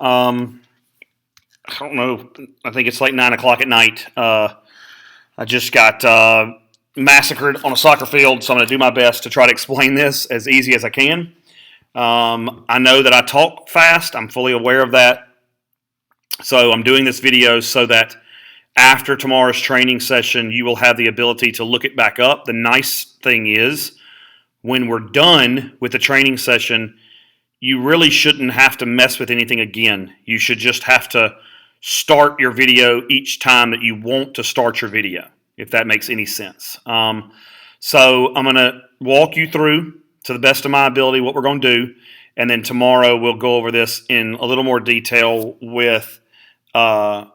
I don't know. I think it's like 9 o'clock at night. I just got massacred on a soccer field, so I'm going to do my best to try to explain this as easy as I can. I know that I talk fast. I'm fully aware of that. So I'm doing this video so that after tomorrow's training session, you will have the ability to look it back up. The nice thing is, when we're done with the training session, you really shouldn't have to mess with anything again. You should just have to start your video each time that you want to start your video, if that makes any sense. So I'm going to walk you through, to the best of my ability, what we're going to do, and then tomorrow we'll go over this in a little more detail with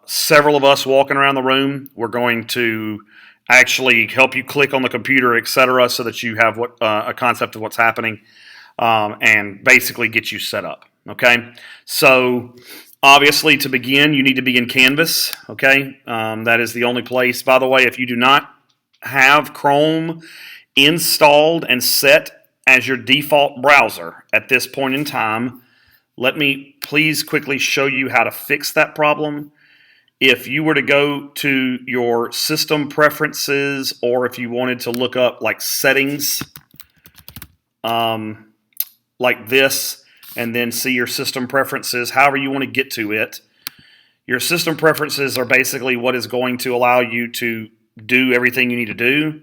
several of us walking around the room. We're going to actually help you click on the computer, etc., so that you have a concept of what's happening, and basically get you set up. Okay, so obviously to begin, you need to be in Canvas. Okay, that is the only place. By the way, if you do not have Chrome installed and set as your default browser at this point in time, let me please quickly show you how to fix that problem. If you were to go to your system preferences, or if you wanted to look up like settings, like this, and then see your system preferences, however you want to get to it. Your system preferences are basically what is going to allow you to do everything you need to do.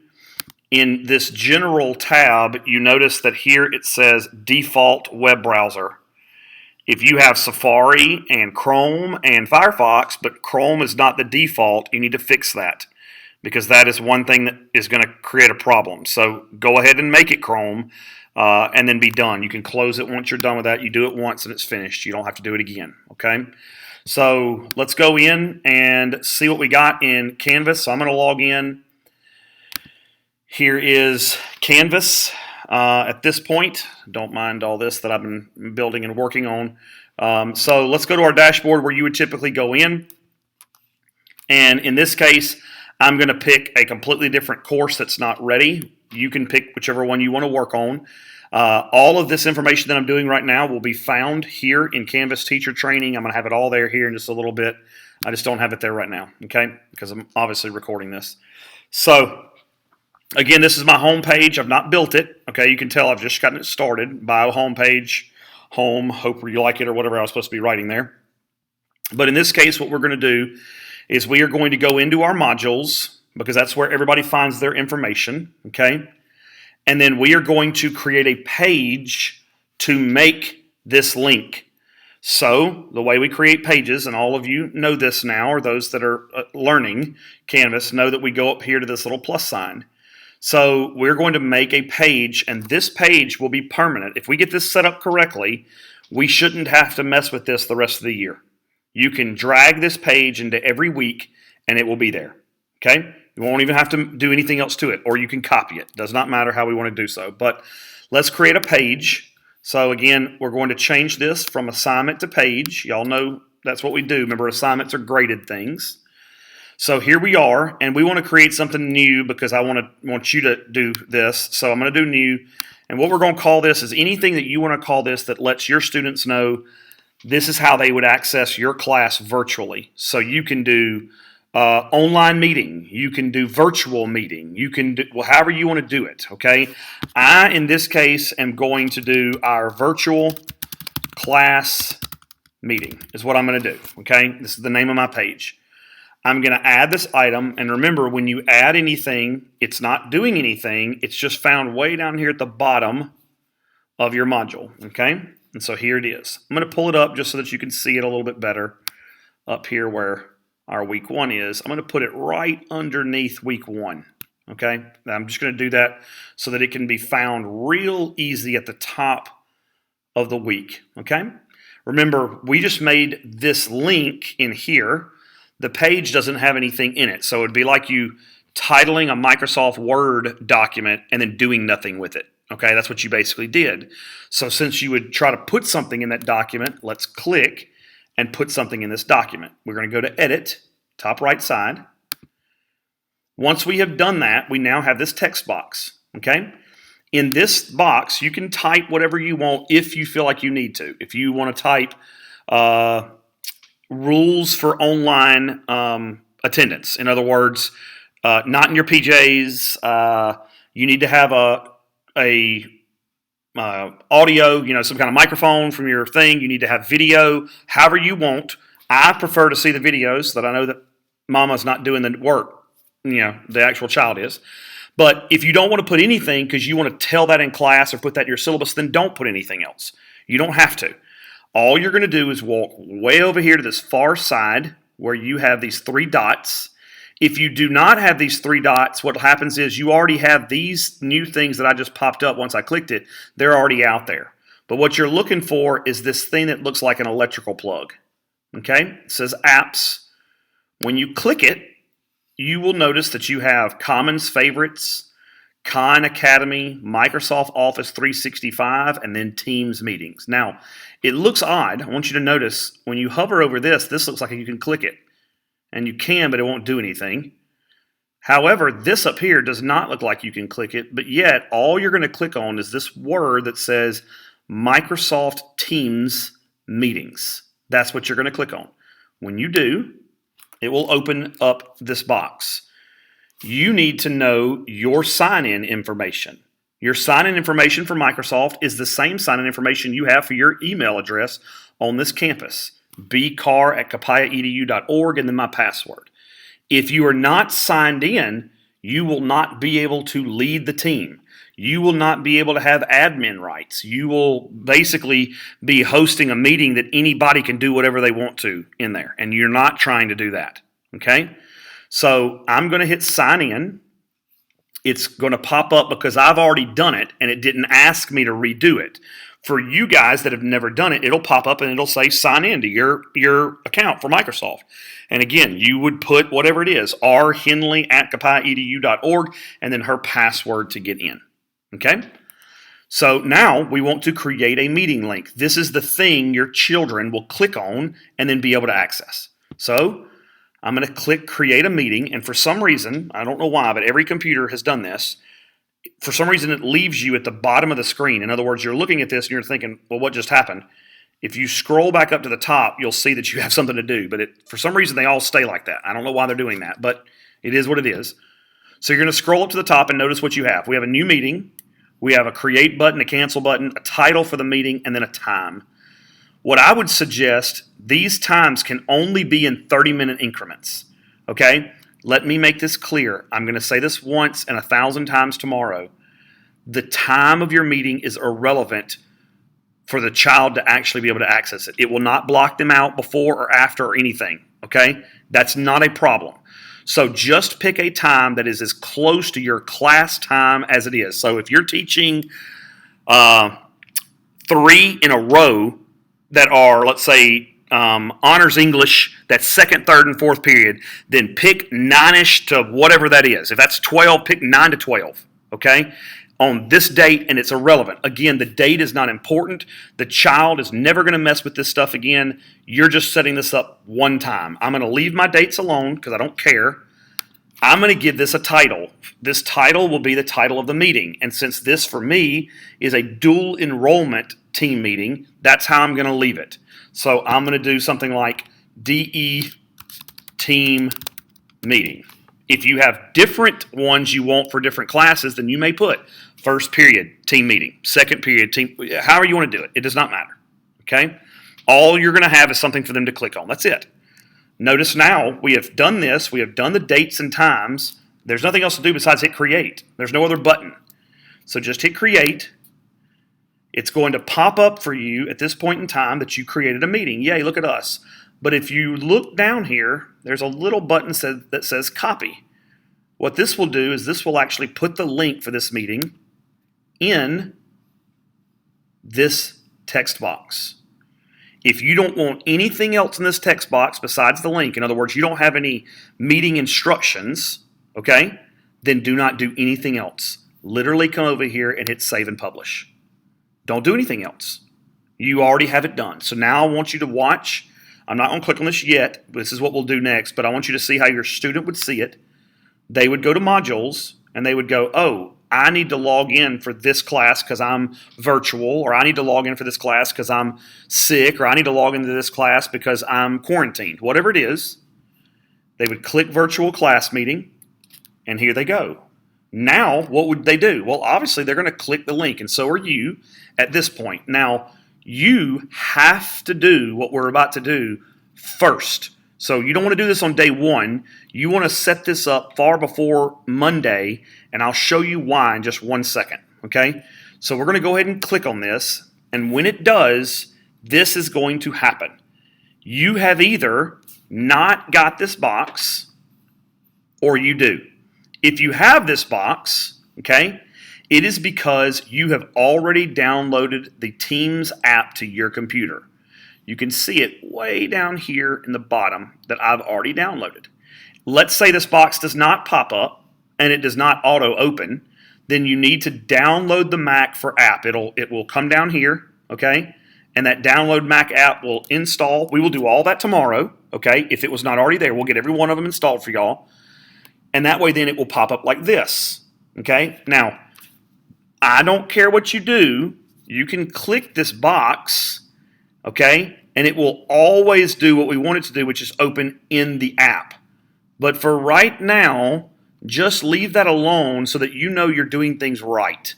In this general tab, you notice that here it says default web browser. If you have Safari and Chrome and Firefox, but Chrome is not the default, you need to fix that, because that is one thing that is going to create a problem. So go ahead and make it Chrome, and then be done. You can close it once you're done with that. You do it once and it's finished. You don't have to do it again. Okay? So let's go in and see what we got in Canvas. So I'm going to log in. Here is Canvas. At this point, don't mind all this that I've been building and working on. So let's go to our dashboard where you would typically go in. And in this case, I'm going to pick a completely different course that's not ready. You can pick whichever one you want to work on. All of this information that I'm doing right now will be found here in Canvas Teacher Training. I'm going to have it all there here in just a little bit. I just don't have it there right now, okay, because I'm obviously recording this. So again, this is my home page. I've not built it. Okay, you can tell I've just gotten it started. Bio home page, home, hope you like it, or whatever I was supposed to be writing there. But in this case, what we're going to do is we are going to go into our modules, because that's where everybody finds their information. Okay, and then we are going to create a page to make this link. So the way we create pages, and all of you know this now, or those that are learning Canvas know that we go up here to this little plus sign. So we're going to make a page, and this page will be permanent. If we get this set up correctly, we shouldn't have to mess with this the rest of the year. You can drag this page into every week, and it will be there. Okay? You won't even have to do anything else to it, or you can copy it. Does not matter how we want to do so. But let's create a page. So again, we're going to change this from assignment to page. Y'all know that's what we do. Remember, assignments are graded things. So here we are, and we want to create something new because I want you to do this. So I'm going to do new, and what we're going to call this is anything that you want to call this that lets your students know this is how they would access your class virtually. So you can do online meeting, you can do virtual meeting, you can do however you want to do it. Okay, I in this case am going to do our virtual class meeting is what I'm going to do. Okay, this is the name of my page. I'm going to add this item, and remember, when you add anything, it's not doing anything. It's just found way down here at the bottom of your module, okay? And so here it is. I'm going to pull it up just so that you can see it a little bit better up here where our week 1 is. I'm going to put it right underneath week 1, okay? Now I'm just going to do that so that it can be found real easy at the top of the week, okay? Remember, we just made this link in here. The page doesn't have anything in it. So it would be like you titling a Microsoft Word document and then doing nothing with it. Okay, that's what you basically did. So since you would try to put something in that document, let's click and put something in this document. We're going to go to Edit, top right side. Once we have done that, we now have this text box. Okay, in this box, you can type whatever you want if you feel like you need to. If you want to type rules for online attendance. In other words, not in your PJs. You need to have a audio, some kind of microphone from your thing. You need to have video, however you want. I prefer to see the videos so that I know that mama's not doing the work, the actual child is. But if you don't want to put anything because you want to tell that in class or put that in your syllabus, then don't put anything else. You don't have to. All you're going to do is walk way over here to this far side where you have these 3 dots. If you do not have these 3 dots, what happens is you already have these new things that I just popped up once I clicked it. They're already out there. But what you're looking for is this thing that looks like an electrical plug. Okay? It says apps. When you click it, you will notice that you have Commons Favorites, Khan Academy, Microsoft Office 365, and then Teams Meetings. Now, it looks odd. I want you to notice when you hover over this looks like you can click it. And you can, but it won't do anything. However, this up here does not look like you can click it, but yet all you're going to click on is this word that says Microsoft Teams Meetings. That's what you're going to click on. When you do, it will open up this box. You need to know your sign-in information. Your sign-in information for Microsoft is the same sign-in information you have for your email address on this campus. bcar@copiahedu.org and then my password. If you are not signed in, you will not be able to lead the team. You will not be able to have admin rights. You will basically be hosting a meeting that anybody can do whatever they want to in there, and you're not trying to do that, okay? So I'm going to hit sign in. It's going to pop up because I've already done it, and it didn't ask me to redo it. For you guys that have never done it, it'll pop up and it'll say sign in to your account for Microsoft. And again, you would put whatever it is, rhenley@copiahedu.org, and then her password to get in. Okay? So now we want to create a meeting link. This is the thing your children will click on and then be able to access. So I'm going to click create a meeting, and for some reason, I don't know why, but every computer has done this. For some reason, it leaves you at the bottom of the screen. In other words, you're looking at this and you're thinking, well, what just happened? If you scroll back up to the top, you'll see that you have something to do. But for some reason, they all stay like that. I don't know why they're doing that, but it is what it is. So you're going to scroll up to the top and notice what you have. We have a new meeting. We have a create button, a cancel button, a title for the meeting, and then a time. What I would suggest, these times can only be in 30-minute increments. Okay? Let me make this clear. I'm going to say this once and 1,000 times tomorrow. The time of your meeting is irrelevant for the child to actually be able to access it. It will not block them out before or after or anything, okay? That's not a problem. So just pick a time that is as close to your class time as it is. So if you're teaching 3 in a row that are, let's say, honors English, that's second, third, and fourth period, then pick 9-ish to whatever that is. If that's 12, pick 9 to 12, okay? On this date, and it's irrelevant. Again, the date is not important. The child is never going to mess with this stuff again. You're just setting this up one time. I'm going to leave my dates alone because I don't care. I'm going to give this a title. This title will be the title of the meeting. And since this, for me, is a dual enrollment team meeting, that's how I'm going to leave it. So I'm going to do something like DE team meeting. If you have different ones you want for different classes, then you may put first period team meeting, second period team, however you want to do it. It does not matter, okay? All you're going to have is something for them to click on. That's it. Notice now we have done this. We have done the dates and times. There's nothing else to do besides hit create. There's no other button. So just hit create. It's going to pop up for you at this point in time that you created a meeting. Yay, look at us. But if you look down here, there's a little button that says copy. What this will do is this will actually put the link for this meeting in this text box. If you don't want anything else in this text box besides the link, in other words, you don't have any meeting instructions, okay, then do not do anything else. Literally come over here and hit save and publish. Don't do anything else. You already have it done. So now I want you to watch. I'm not going to click on this yet. This is what we'll do next, but I want you to see how your student would see it. They would go to modules, and they would go, oh, I need to log in for this class because I'm virtual, or I need to log in for this class because I'm sick, or I need to log into this class because I'm quarantined. Whatever it is, they would click virtual class meeting, and here they go. Now, what would they do? Well, obviously, they're going to click the link, and so are you at this point. Now, you have to do what we're about to do first. So you don't want to do this on day one. You want to set this up far before Monday, and I'll show you why in just 1 second, okay? So we're going to go ahead and click on this, and when it does, this is going to happen. You have either not got this box, or you do. If you have this box, okay, it is because you have already downloaded the Teams app to your computer. You can see it way down here in the bottom that I've already downloaded. Let's say this box does not pop up and it does not auto open, then you need to download the Mac for app. It will come down here, okay? And that download Mac app will install. We will do all that tomorrow, okay? If it was not already there, we'll get every one of them installed for y'all. And that way then it will pop up like this, okay? Now, I don't care what you do. You can click this box, okay? And it will always do what we want it to do, which is open in the app. But for right now, just leave that alone so that you know you're doing things right,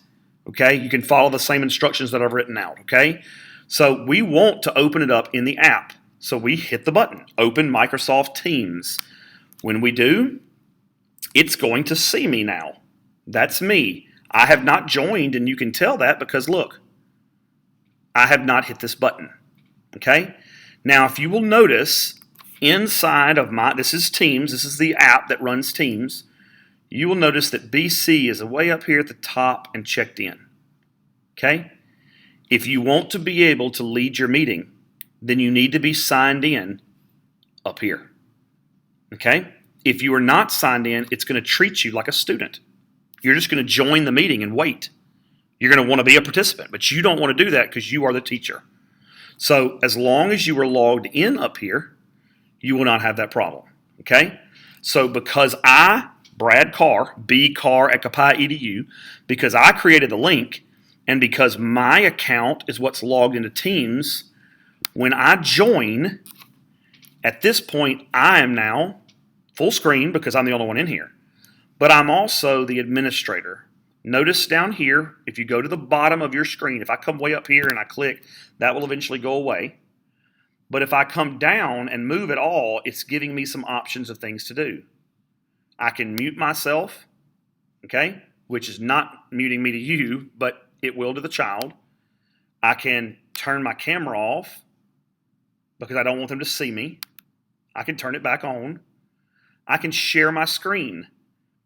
okay? You can follow the same instructions that I've written out, okay? So we want to open it up in the app. So we hit the button, Open Microsoft Teams. When we do, it's going to see me now. That's me. I have not joined, and you can tell that because, look, I have not hit this button. Okay? Now, if you will notice, inside of this is Teams, this is the app that runs Teams, you will notice that BC is way up here at the top and checked in. Okay? If you want to be able to lead your meeting, then you need to be signed in up here. Okay? If you are not signed in, it's going to treat you like a student. You're just going to join the meeting and wait. You're going to want to be a participant, but you don't want to do that because you are the teacher. So as long as you are logged in up here, you will not have that problem, okay? So because I, Brad Carr, B-Carr at Copiah EDU, because I created the link and because my account is what's logged into Teams, when I join, at this point, I am now full screen because I'm the only one in here, but I'm also the administrator. Notice down here, if you go to the bottom of your screen, if I come way up here and I click, that will eventually go away. But if I come down and move at all, it's giving me some options of things to do. I can mute myself, okay, which is not muting me to you, but it will to the child. I can turn my camera off because I don't want them to see me. I can turn it back on. I can share my screen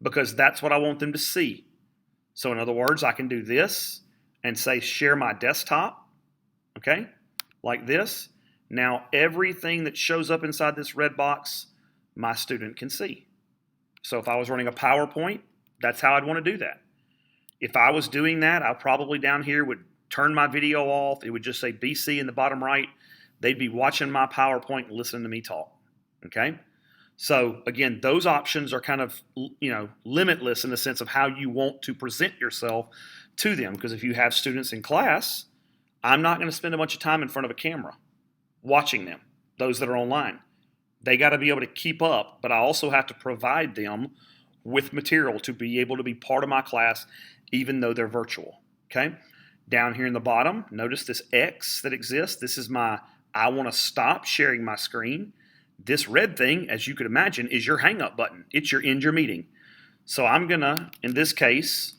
because that's what I want them to see. So in other words, I can do this and say share my desktop, okay, like this. Now everything that shows up inside this red box, my student can see. So if I was running a PowerPoint, that's how I'd want to do that. If I was doing that, I probably down here would turn my video off. It would just say BC in the bottom right. They'd be watching my PowerPoint and listening to me talk, okay? So again, those options are kind of, limitless in the sense of how you want to present yourself to them. Because if you have students in class, I'm not going to spend a bunch of time in front of a camera watching them, those that are online. They got to be able to keep up, but I also have to provide them with material to be able to be part of my class, even though they're virtual, okay? Down here in the bottom, notice this X that exists. This is I want to stop sharing my screen. This red thing, as you could imagine, is your hang up button. It's your end your meeting. So I'm going to, in this case,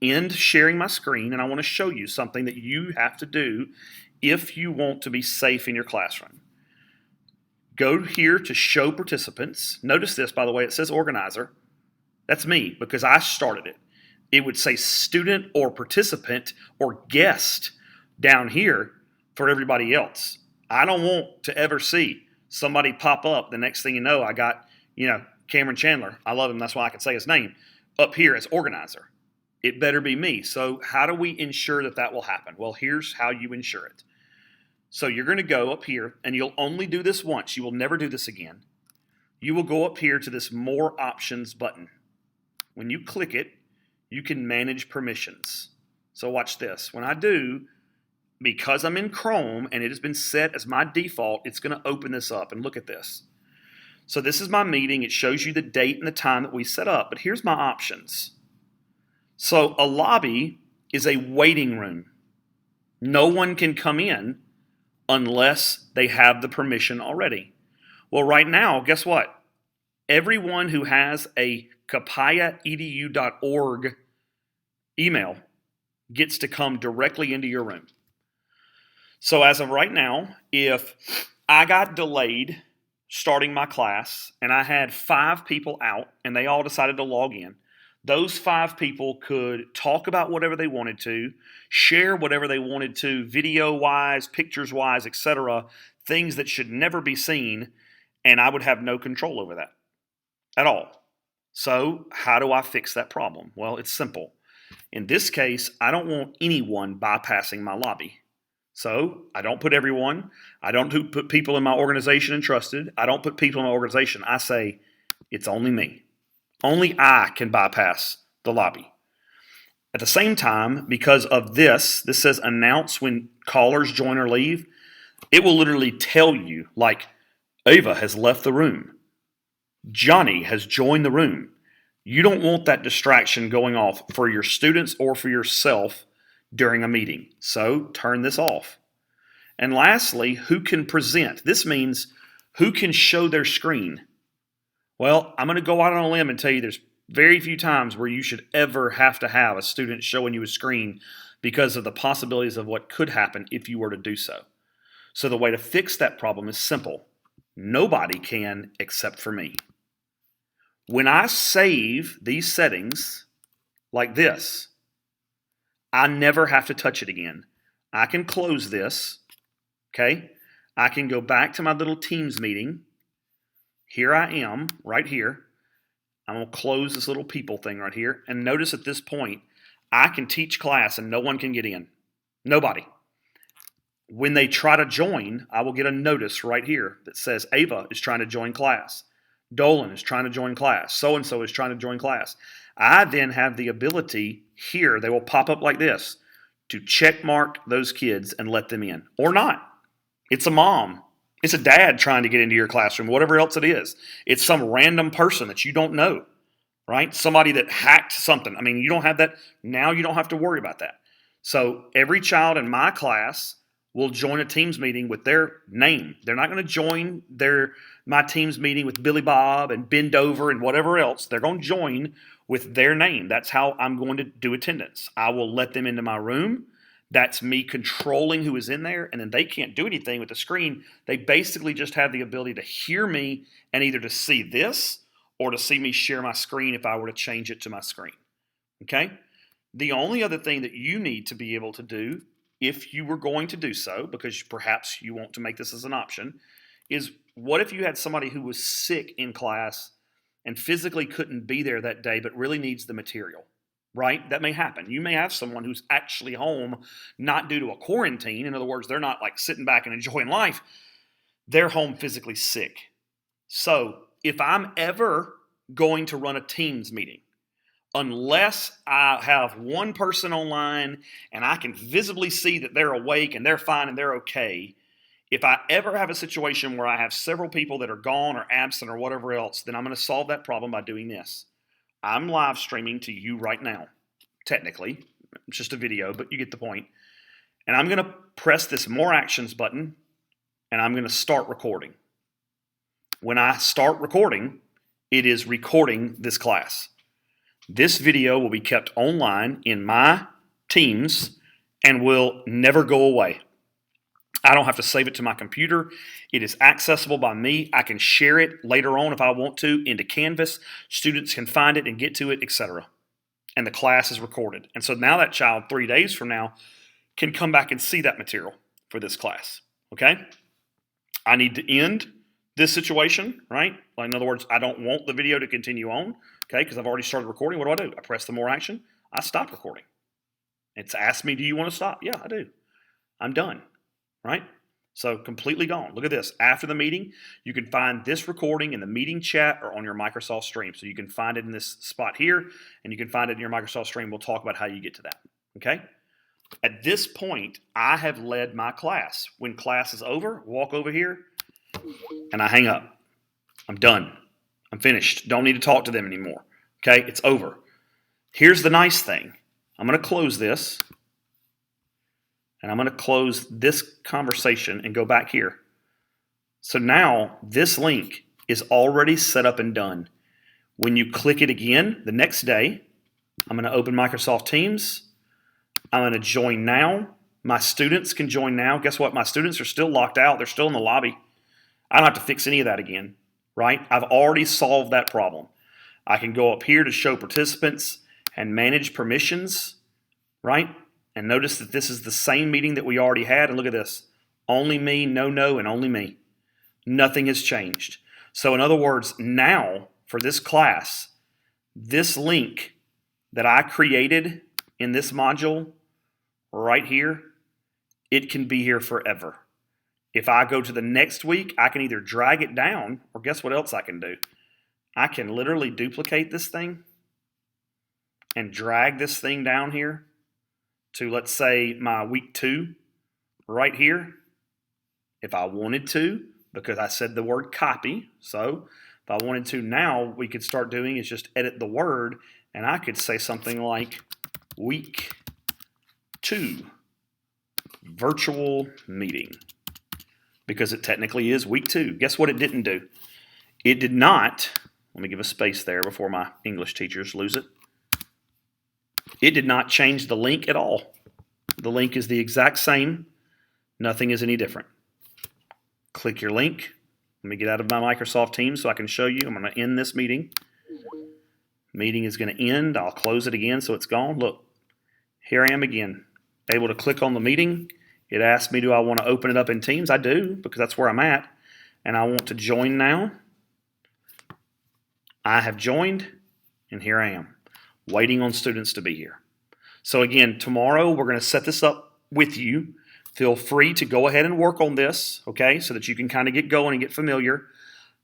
end sharing my screen, and I want to show you something that you have to do if you want to be safe in your classroom. Go here to show participants. Notice this, by the way, it says organizer. That's me because I started it. It would say student or participant or guest down here for everybody else. I don't want to ever see somebody pop up. The next thing you know, I got, Cameron Chandler. I love him. That's why I can say his name up here as organizer. It better be me. So how do we ensure that that will happen? Well, here's how you ensure it. So you're going to go up here, and you'll only do this once. You will never do this again. You will go up here to this More Options button. When you click it, you can manage permissions. So watch this. When I do, because I'm in Chrome and it has been set as my default, it's going to open this up. And look at this. So this is my meeting. It shows you the date and the time that we set up. But here's my options. So a lobby is a waiting room. No one can come in unless they have the permission already. Well, right now, guess what? Everyone who has a copiehaedu.org email gets to come directly into your room. So as of right now, if I got delayed starting my class and I had 5 people out and they all decided to log in, those 5 people could talk about whatever they wanted to, share whatever they wanted to, video-wise, pictures-wise, etc., things that should never be seen, and I would have no control over that at all. So how do I fix that problem? Well, it's simple. In this case, I don't want anyone bypassing my lobby. So I don't put everyone. I don't put people in my organization and trusted. I don't put people in my organization. I say it's only me. Only I can bypass the lobby. At the same time, because of this says announce when callers join or leave. It will literally tell you, like, Ava has left the room. Johnny has joined the room. You don't want that distraction going off for your students or for yourself during a meeting. So turn this off. And lastly, who can present? This means who can show their screen. Well, I'm going to go out on a limb and tell you there's very few times where you should ever have to have a student showing you a screen because of the possibilities of what could happen if you were to do so. So the way to fix that problem is simple. Nobody can except for me. When I save these settings like this, I never have to touch it again. I can close this, okay? I can go back to my little Teams meeting. Here I am, right here. I'm going to close this little people thing right here. And notice at this point, I can teach class and no one can get in. Nobody. When they try to join, I will get a notice right here that says Ava is trying to join class. Dolan is trying to join class. So-and-so is trying to join class. I then have the ability here, they will pop up like this, to check mark those kids and let them in. Or not. It's a mom. It's a dad trying to get into your classroom, whatever else it is. It's some random person that you don't know, right? Somebody that hacked something. I mean, you don't have that. Now you don't have to worry about that. So every child in my class will join a Teams meeting with their name. They're not going to join my Teams meeting with Billy Bob and bend over and whatever else. They're going to join with their name. That's how I'm going to do attendance. I will let them into my room. That's me controlling who is in there, and then they can't do anything with the screen. They basically just have the ability to hear me and either to see this or to see me share my screen if I were to change it to my screen. Okay? The only other thing that you need to be able to do, if you were going to do so, because perhaps you want to make this as an option, is what if you had somebody who was sick in class and physically couldn't be there that day but really needs the material? Right? That may happen. You may have someone who's actually home, not due to a quarantine. In other words, they're not like sitting back and enjoying life. They're home physically sick. So if I'm ever going to run a Teams meeting, unless I have one person online and I can visibly see that they're awake and they're fine and they're okay, if I ever have a situation where I have several people that are gone or absent or whatever else, then I'm going to solve that problem by doing this. I'm live streaming to you right now. Technically, it's just a video, but you get the point. And I'm going to press this More Actions button, and I'm going to start recording. When I start recording, it is recording this class. This video will be kept online in my Teams and will never go away. I don't have to save it to my computer. It is accessible by me. I can share it later on if I want to into Canvas. Students can find it and get to it, etc. And the class is recorded. And so now that child 3 days from now can come back and see that material for this class. Okay? I need to end this situation, right? In other words, I don't want the video to continue on, okay, because I've already started recording. What do? I press the More Action. I stop recording. It's asked me, do you want to stop? Yeah, I do. I'm done. Right? So completely gone. Look at this. After the meeting, you can find this recording in the meeting chat or on your Microsoft Stream. So you can find it in this spot here, and you can find it in your Microsoft Stream. We'll talk about how you get to that. Okay? At this point, I have led my class. When class is over, walk over here, and I hang up. I'm done. I'm finished. Don't need to talk to them anymore. Okay? It's over. Here's the nice thing. I'm going to close this. And I'm going to close this conversation and go back here. So now this link is already set up and done. When you click it again the next day, I'm going to open Microsoft Teams. I'm going to join now. My students can join now. Guess what? My students are still locked out. They're still in the lobby. I don't have to fix any of that again, right? I've already solved that problem. I can go up here to show participants and manage permissions, right? And notice that this is the same meeting that we already had. And look at this. Only me, no, and only me. Nothing has changed. So in other words, now for this class, this link that I created in this module right here, it can be here forever. If I go to the next week, I can either drag it down, or guess what else I can do? I can literally duplicate this thing and drag this thing down here to, let's say, my week 2 right here, if I wanted to, because I said the word copy. So if I wanted to now, we could start doing is just edit the word, and I could say something like week 2 virtual meeting, because it technically is week 2. Guess what it didn't do? It did not, let me give a space there before my English teachers lose it. It did not change the link at all. The link is the exact same. Nothing is any different. Click your link. Let me get out of my Microsoft Teams so I can show you. I'm going to end this meeting. Meeting is going to end. I'll close it again so it's gone. Look, here I am again, able to click on the meeting. It asks me, do I want to open it up in Teams? I do, because that's where I'm at. And I want to join now. I have joined, and here I am, waiting on students to be here. So again, tomorrow we're going to set this up with you. Feel free to go ahead and work on this, okay, so that you can kind of get going and get familiar.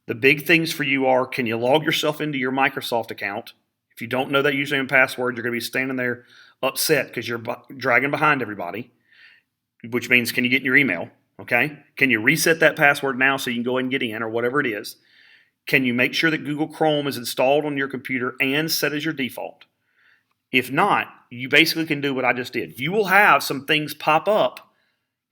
The big things for you are, can you log yourself into your Microsoft account? If you don't know that username and password, you're going to be standing there upset because you're dragging behind everybody, which means, can you get in your email, okay? Can you reset that password now so you can go ahead and get in, or whatever it is? Can you make sure that Google Chrome is installed on your computer and set as your default? If not, you basically can do what I just did. You will have some things pop up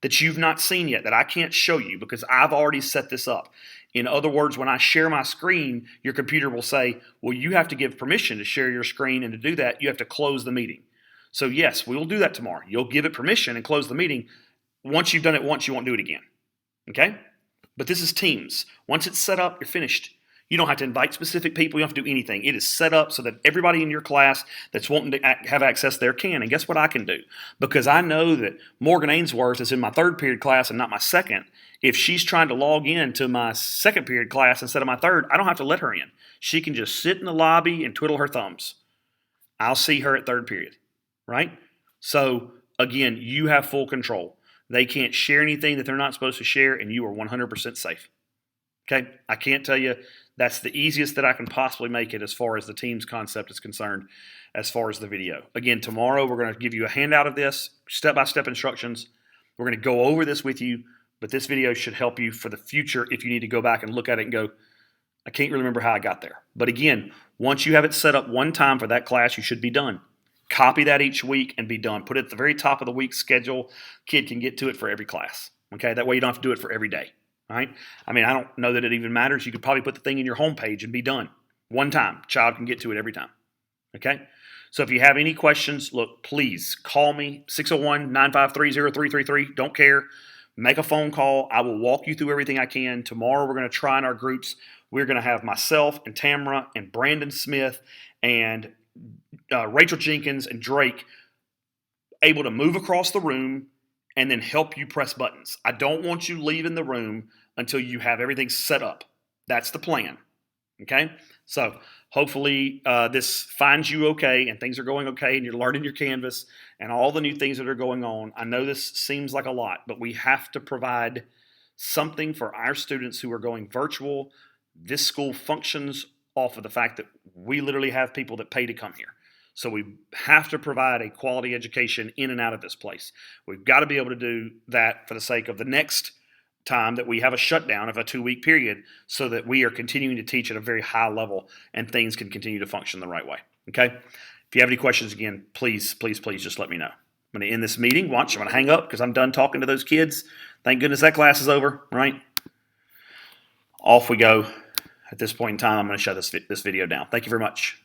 that you've not seen yet that I can't show you because I've already set this up. In other words, when I share my screen, your computer will say, well, you have to give permission to share your screen, and to do that, you have to close the meeting. So yes, we will do that tomorrow. You'll give it permission and close the meeting. Once you've done it once, you won't do it again, okay? But this is Teams. Once it's set up, you're finished. You don't have to invite specific people. You don't have to do anything. It is set up so that everybody in your class that's wanting to have access there can. And guess what I can do? Because I know that Morgan Ainsworth is in my 3rd period class and not my 2nd. If she's trying to log in to my 2nd period class instead of my 3rd, I don't have to let her in. She can just sit in the lobby and twiddle her thumbs. I'll see her at 3rd period, right? So again, you have full control. They can't share anything that they're not supposed to share, and you are 100% safe. Okay, I can't tell you, that's the easiest that I can possibly make it as far as the Teams concept is concerned, as far as the video. Again, tomorrow we're going to give you a handout of this, step-by-step instructions. We're going to go over this with you, but this video should help you for the future if you need to go back and look at it and go, I can't really remember how I got there. But again, once you have it set up one time for that class, you should be done. Copy that each week and be done. Put it at the very top of the week's schedule. Kid can get to it for every class. Okay, that way you don't have to do it for every day. All right? I mean, I don't know that it even matters. You could probably put the thing in your homepage and be done. One time. Child can get to it every time. Okay? So if you have any questions, look, please call me, 601-953-0333. Don't care. Make a phone call. I will walk you through everything I can. Tomorrow we're going to try in our groups. We're going to have myself and Tamara and Brandon Smith and Rachel Jenkins and Drake able to move across the room and then help you press buttons. I don't want you leaving the room until you have everything set up. That's the plan, okay? So hopefully this finds you okay and things are going okay and you're learning your Canvas and all the new things that are going on. I know this seems like a lot, but we have to provide something for our students who are going virtual. This school functions off of the fact that we literally have people that pay to come here. So we have to provide a quality education in and out of this place. We've got to be able to do that for the sake of the next time that we have a shutdown of a 2-week period, so that we are continuing to teach at a very high level and things can continue to function the right way. Okay? If you have any questions, again, please just let me know. I'm going to end this meeting. Watch, I'm going to hang up because I'm done talking to those kids. Thank goodness that class is over, right? Off we go. At this point in time, I'm going to shut this video down. Thank you very much.